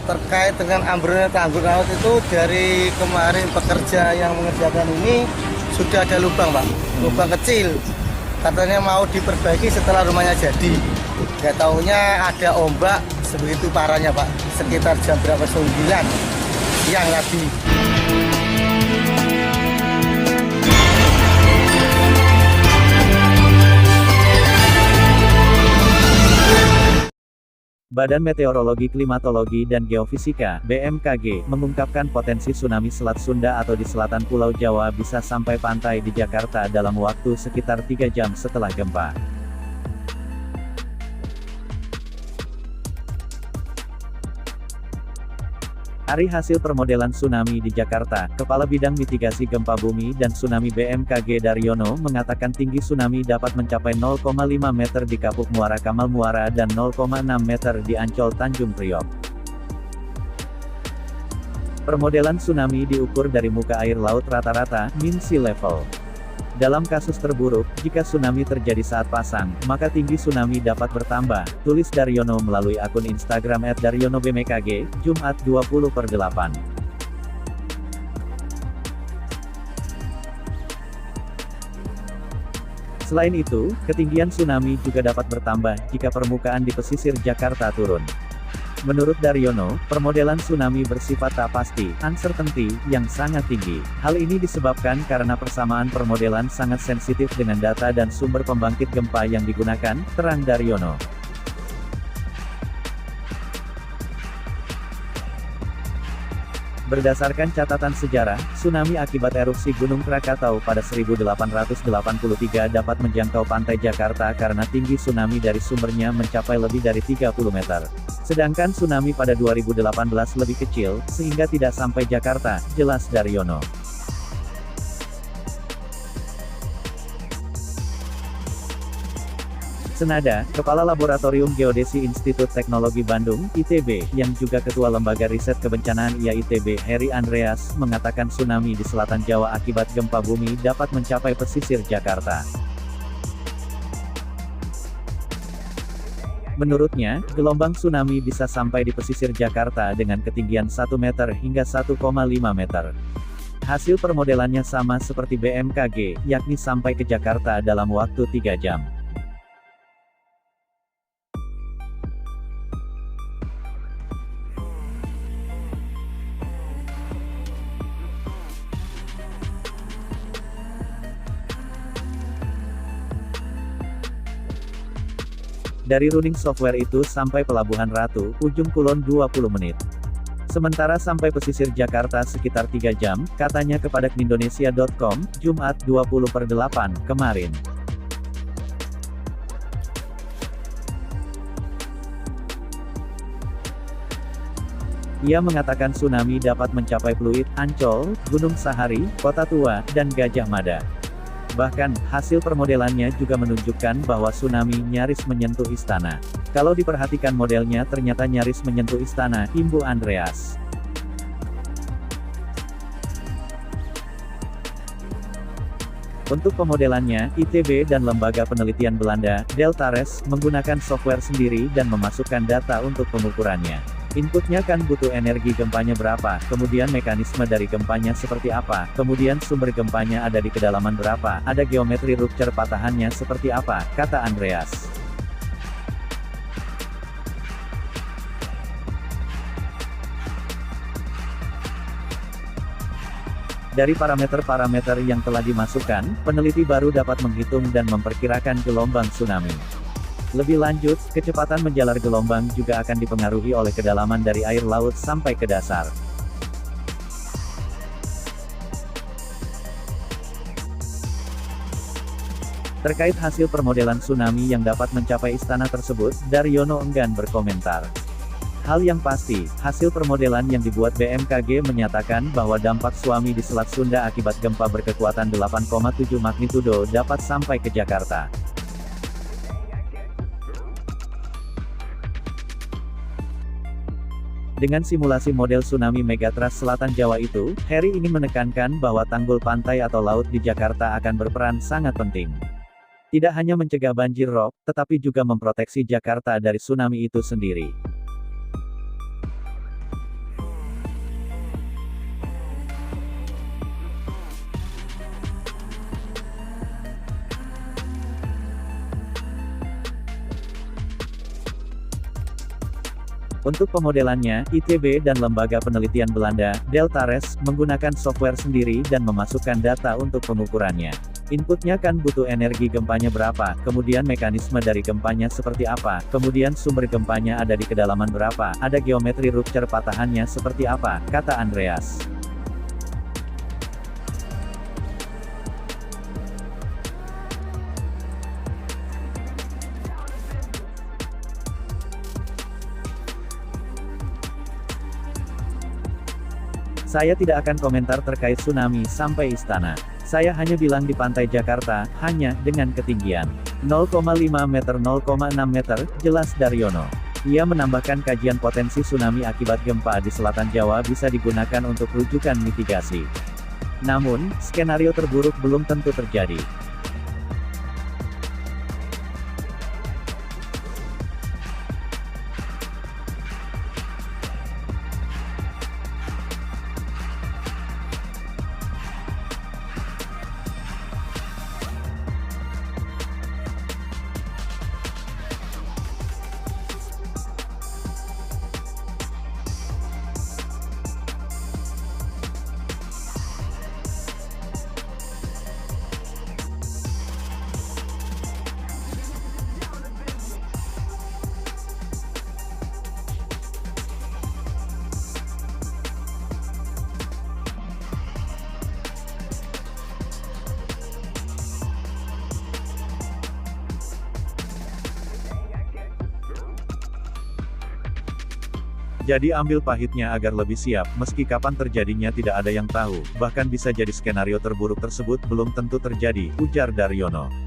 Terkait dengan ambrolnya tanggul laut itu dari kemarin pekerja yang mengerjakan ini sudah ada lubang, Pak. Lubang kecil. Katanya mau diperbaiki setelah rumahnya jadi. Nggak taunya ada ombak sebegitu parahnya, Pak. Sekitar jam berapa? 9 siang tadi. Badan Meteorologi, Klimatologi, dan Geofisika (BMKG) mengungkapkan potensi tsunami Selat Sunda atau di selatan Pulau Jawa bisa sampai pantai di Jakarta dalam waktu sekitar 3 jam setelah gempa. Dari hasil permodelan tsunami di Jakarta, Kepala Bidang Mitigasi Gempa Bumi dan Tsunami BMKG Daryono mengatakan tinggi tsunami dapat mencapai 0,5 meter di Kapuk Muara Kamal Muara dan 0,6 meter di Ancol Tanjung Priok. Permodelan tsunami diukur dari muka air laut rata-rata, mean sea level. Dalam kasus terburuk, jika tsunami terjadi saat pasang, maka tinggi tsunami dapat bertambah, tulis Daryono melalui akun Instagram @DaryonoBMKG, Jumat 20/8. Selain itu, ketinggian tsunami juga dapat bertambah jika permukaan di pesisir Jakarta turun. Menurut Daryono, permodelan tsunami bersifat tak pasti, uncertainty, yang sangat tinggi. Hal ini disebabkan karena persamaan permodelan sangat sensitif dengan data dan sumber pembangkit gempa yang digunakan, terang Daryono. Berdasarkan catatan sejarah, tsunami akibat erupsi Gunung Krakatau pada 1883 dapat menjangkau pantai Jakarta karena tinggi tsunami dari sumbernya mencapai lebih dari 30 meter. Sedangkan tsunami pada 2018 lebih kecil, sehingga tidak sampai Jakarta, jelas Daryono. Senada, Kepala Laboratorium Geodesi Institut Teknologi Bandung, ITB, yang juga Ketua Lembaga Riset Kebencanaan IAITB, Heri Andreas, mengatakan tsunami di selatan Jawa akibat gempa bumi dapat mencapai pesisir Jakarta. Menurutnya, gelombang tsunami bisa sampai di pesisir Jakarta dengan ketinggian 1 meter hingga 1,5 meter. Hasil permodelannya sama seperti BMKG, yakni sampai ke Jakarta dalam waktu 3 jam. Dari Running Software itu sampai Pelabuhan Ratu, Ujung Kulon 20 menit. Sementara sampai pesisir Jakarta sekitar 3 jam, katanya kepada Indonesia.com, Jumat 20/8, kemarin. Ia mengatakan tsunami dapat mencapai Pluit, Ancol, Gunung Sahari, Kota Tua, dan Gajah Mada. Bahkan, hasil permodelannya juga menunjukkan bahwa tsunami nyaris menyentuh istana. Kalau diperhatikan modelnya ternyata nyaris menyentuh istana, imbu Andreas. Untuk pemodelannya, ITB dan Lembaga Penelitian Belanda, Deltares, menggunakan software sendiri dan memasukkan data untuk pengukurannya. Inputnya kan butuh energi gempanya berapa, kemudian mekanisme dari gempanya seperti apa, kemudian sumber gempanya ada di kedalaman berapa, ada geometri rupture patahannya seperti apa, kata Andreas. Dari parameter-parameter yang telah dimasukkan, peneliti baru dapat menghitung dan memperkirakan gelombang tsunami. Lebih lanjut, kecepatan menjalar gelombang juga akan dipengaruhi oleh kedalaman dari air laut sampai ke dasar. Terkait hasil permodelan tsunami yang dapat mencapai istana tersebut, Daryono enggan berkomentar. Hal yang pasti, hasil permodelan yang dibuat BMKG menyatakan bahwa dampak tsunami di Selat Sunda akibat gempa berkekuatan 8,7 magnitudo dapat sampai ke Jakarta. Dengan simulasi model tsunami Megatrust Selatan Jawa itu, Heri ingin menekankan bahwa tanggul pantai atau laut di Jakarta akan berperan sangat penting. Tidak hanya mencegah banjir rob, tetapi juga memproteksi Jakarta dari tsunami itu sendiri. Untuk pemodelannya, ITB dan Lembaga Penelitian Belanda, Deltares, menggunakan software sendiri dan memasukkan data untuk pengukurannya. Inputnya kan butuh energi gempanya berapa, kemudian mekanisme dari gempanya seperti apa, kemudian sumber gempanya ada di kedalaman berapa, ada geometri rupture patahannya seperti apa, kata Andreas. Saya tidak akan komentar terkait tsunami sampai istana. Saya hanya bilang di pantai Jakarta, hanya dengan ketinggian 0,5 meter 0,6 meter, jelas Daryono. Ia menambahkan kajian potensi tsunami akibat gempa di selatan Jawa bisa digunakan untuk rujukan mitigasi. Namun, skenario terburuk belum tentu terjadi. Jadi ambil pahitnya agar lebih siap, meski kapan terjadinya tidak ada yang tahu, bahkan bisa jadi skenario terburuk tersebut belum tentu terjadi, ujar Daryono.